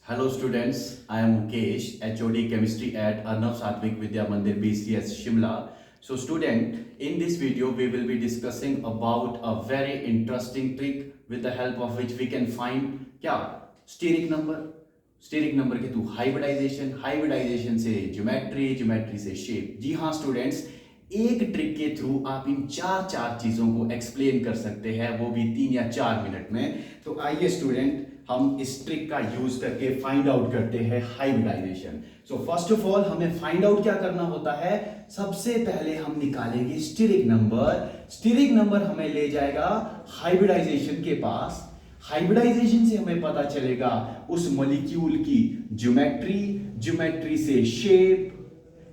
Hello students, I am Mukesh, HOD Chemistry at Arnav Satvik Vidya Mandir BCS Shimla. So student, in this video we will be discussing about a very interesting trick with the help of which we can find क्या steric number, steric number के through hybridization, hybridization से geometry, geometry से shape. जी हाँ students, एक trick के through आप इन चार चीजों को एक्सप्लेन कर सकते हैं, वो भी 3 या 4 मिनट में. तो आइए स्टूडेंट हम इस ट्रिक का यूज करके फाइंड आउट करते हैं hybridisation. So first of all हमें फाइंड आउट क्या करना होता है. सबसे पहले हम निकालेंगे स्टेरिक नंबर. स्टेरिक नंबर हमें ले जाएगा हाइब्रिडाइजेशन के पास. हाइब्रिडाइजेशन से हमें पता चलेगा उस मॉलिक्यूल की ज्योमेट्री, ज्योमेट्री से शेप,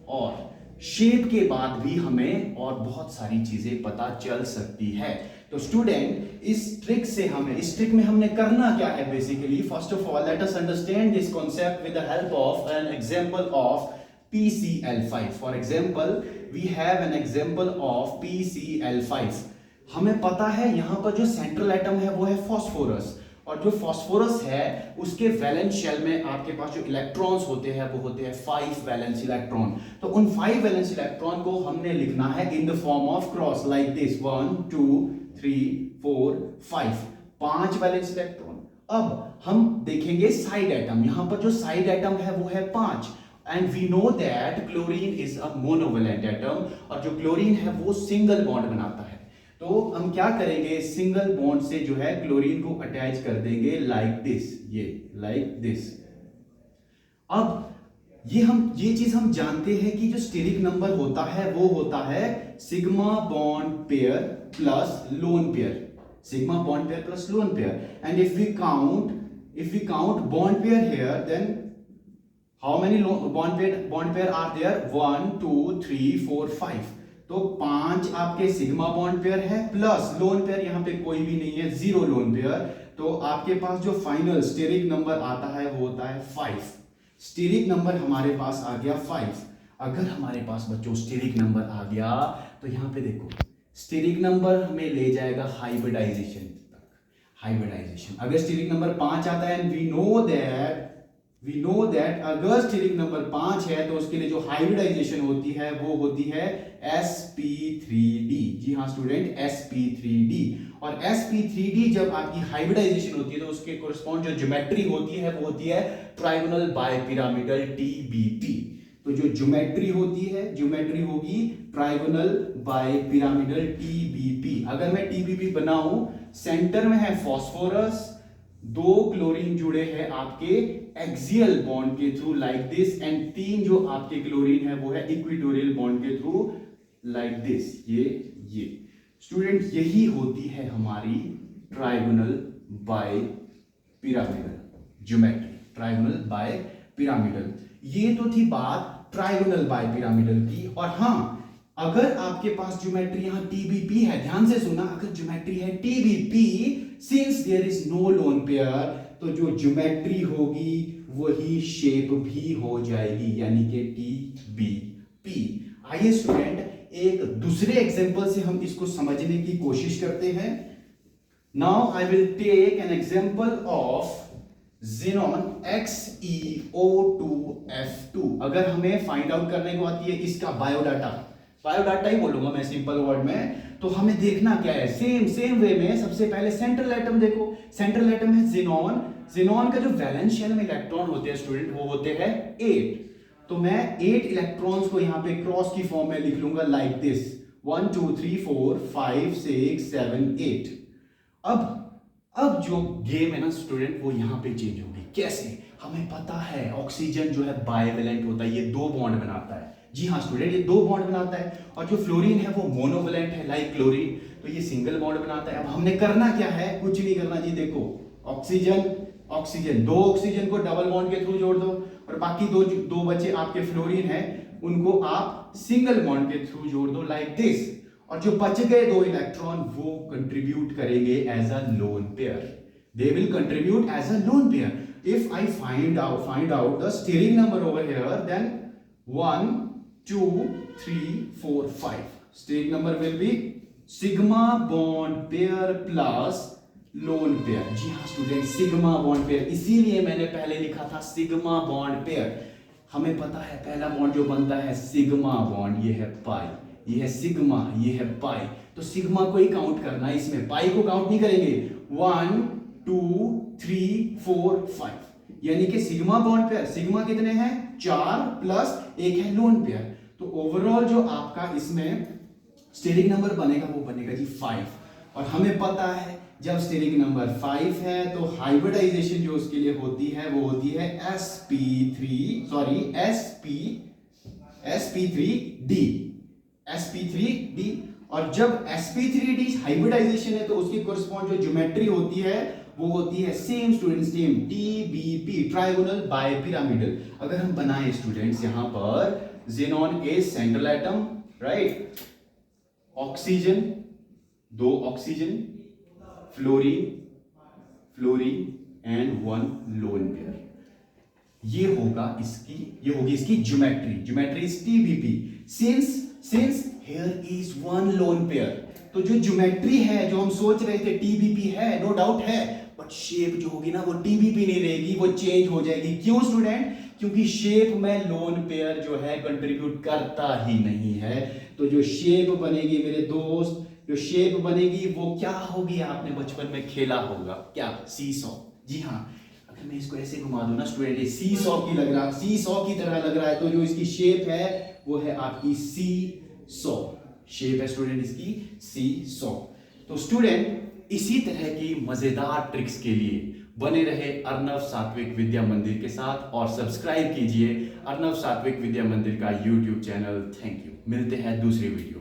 और शेप के बाद भी हमें और बहुत सारी चीजें पता चल सकती है. तो स्टूडेंट इस ट्रिक में हमने करना क्या है. Basically first of all let us understand this concept with the help of an example of PCl5. For example we have an example of PCl5. हमें पता है यहां पर जो सेंट्रल एटम है वो है फास्फोरस, और जो फास्फोरस है उसके वैलेंस शेल में आपके पास जो इलेक्ट्रॉन्स होते हैं वो होते हैं 5 वैलेंस इलेक्ट्रॉन. तो उन 5 वैलेंस इलेक्ट्रॉन को हमने लिखना है in the form of cross like this 1 2 3 4 5, 5 valence electron. अब हम देखेंगे साइड एटम. यहां पर जो साइड एटम है वो है 5, and we know that chlorine is a monovalent atom, और जो क्लोरीन है वो सिंगल बॉन्ड बनाता है. तो हम क्या करेंगे, सिंगल बॉन्ड से जो है क्लोरीन को अटैच कर देंगे लाइक दिस, ये लाइक दिस. अब ये चीज हम जानते हैं कि जो स्टेरिक नंबर होता है वो होता है sigma bond pair plus lone pair. Sigma bond pair plus lone pair. And if we count bond pair here, then how many bond pair are there. 1 2 3 4 5. तो 5 आपके सिग्मा बॉन्ड पेयर है plus lone pair यहां पे कोई भी नहीं है, 0 loan pair. तो आपके पास जो फाइनल स्टेरिक नंबर आता है वो होता है 5. स्टेरिक नंबर हमारे पास आ गया 5. अगर हमारे पास बच्चों स्टेरिक नंबर आ गया तो यहां पे देखो स्टेरिक नंबर हमें ले जाएगा हाइब्रिडाइजेशन तक. हाइब्रिडाइजेशन अगर स्टेरिक नंबर 5 आता है, एंड वी नो दैट अगर स्टेरिक नंबर 5 है तो उसके लिए जो हाइब्रिडाइजेशन होती है वो होती है sp3d. जी हाँ स्टूडेंट, sp3d. और sp3d जब आपकी हाइब्रिडाइजेशन होती है तो उसके कोरिस्पॉन्ड जो ज्योमेट्री होती है वो होती है ट्राइगोनल बाइपिरामिडल TBP. तो जो ज्योमेट्री होगी ट्राइगोनल बाइपिरामिडल TBP. अगर मैं TBP बनाऊं, सेंटर में है फास्फोरस, 2 क्लोरीन जुड़े हैं आपके एक्सियल बॉन्ड के थ्रू लाइक दिस, एंड 3 जो आपके क्लोरीन है वो है इक्वेटोरियल बॉन्ड के थ्रू लाइक दिस. ये स्टूडेंट यही होती है हमारी trigonal bipyramidal geometry. Trigonal bipyramidal. ये तो थी बात ट्राइगोनल बाय पिरामिडल की. और हाँ, अगर आपके पास ज्योमेट्री यहां TBP है, ध्यान से सुना, अगर ज्योमेट्री है TBP, since there is no lone pair, तो जो ज्योमेट्री होगी वही शेप भी हो जाएगी, यानी कि TBP. आइए स्टूडेंट एक दूसरे एग्जांपल से हम इसको समझने की कोशिश करते हैं. Now I will take an example of xenon XeO2F2. अगर हमें फाइंड आउट करने को आती है इसका बायोडाटा ही बोलूंगा मैं सिंपल वर्ड में, तो हमें देखना क्या है. सेम वे में सबसे पहले सेंट्रल एटम देखो. सेंट्रल एटम है xenon का जो वैलेंस शेल में इलेक्ट्रॉन होते हैं स्टूडेंट वो होते हैं 8. तो मैं 8 इलेक्ट्रॉन्स को यहां पे क्रॉस की फॉर्म में लिख लूंगा लाइक दिस 1 2 3 4 5 6 7 8. अब जो गेम है ना स्टूडेंट वो यहां पे चेंज होगी. कैसे? हमें पता है ऑक्सीजन जो है बाइवेलेंट होता है, ये 2 बॉन्ड बनाता है. जी हाँ स्टूडेंट, ये 2 बॉन्ड बनाता है. और जो फ्लोरीन है वो मोनोवैलेंट है लाइक क्लोरीन, तो ये सिंगल बॉन्ड बनाता है. अब हमने करना क्या है, कुछ नहीं करना जी. देखो ऑक्सीजन 2 ऑक्सीजन को डबल बॉन्ड के थ्रू जोड़ दो, और बाकी दो बचे आपके फ्लोरीन है उनको आप सिंगल बॉन्ड के थ्रू जोड़ दो लाइक दिस. और जो बच गए 2 इलेक्ट्रॉन वो कंट्रीब्यूट करेंगे as a lone pair. They will contribute as a lone pair. If I find out the steric number over here, then 1 2 3 4 5. Steric number will be sigma bond pair plus lone pair. जी हाँ student, sigma bond pair, इसीलिए मैंने पहले लिखा था sigma bond pair. हमें पता है पहला बॉन्ड जो बनता है सिग्मा बॉन्ड, ये है पाई, ये है सिग्मा, ये है पाई। तो सिग्मा को ही काउंट करना है इसमें, पाई को काउंट नहीं करेंगे। 1 2 3 4 5, यानी कि सिग्मा बॉन्ड पेयर, सिग्मा कितने हैं 4 प्लस एक है लोन पेयर। तो ओवरऑल जो आपका इसमें स्टेरिक नंबर बनेगा वो बनेगा जी 5। और हमें पता है जब स्टेरिक नंबर 5 है तो हाइब्रिडाइजेशन जो उसके लिए होती है वो होती है sp3d। और जब sp3d हाइब्रिडाइजेशन है तो उसकी कोरिस्पॉन्ड जो ज्योमेट्री होती है वो होती है same students, same TBP, trigonal bipyramidal. अगर हम बनाएं स्टूडेंट्स यहां पर xenon is central atom, right, oxygen 2 oxygen, fluorine and 1 lone pair. ये होगी इसकी geometry is TBP। Since here is 1 loan pair, तो जो ज्योमेट्री है जो हम सोच रहे थे TBP है, नो डाउट है, बट शेप जो होगी ना वो TBP नहीं रहेगी, वो चेंज हो जाएगी। क्यों स्टूडेंट? क्योंकि शेप में लोन पेयर जो है कंट्रीब्यूट करता ही नहीं है। तो जो शेप बनेगी मेरे दोस्त, जो शेप बनेगी वो क्या होगी, आपने बचपन में खेला होगा, क्या, सीसॉ। जी हाँ, अगर मैं इसको ऐसे घुमा दूं ना स्टूडेंट, ये सीसॉ की तरह लग रहा है, तो जो इसकी शेप है वो है आपकी सीसॉ। शेप है स्टूडेंट इसकी सीसॉ। तो स्टूडेंट इसी तरह की मजेदार ट्रिक्स के लिए बने रहे अर्नव सात्विक विद्या मंदिर के साथ और सब्सक्राइब कीजिए अर्नव सात्विक विद्या मंदिर का YouTube चैनल। थैंक यू, मिलते हैं दूसरी वीडियो।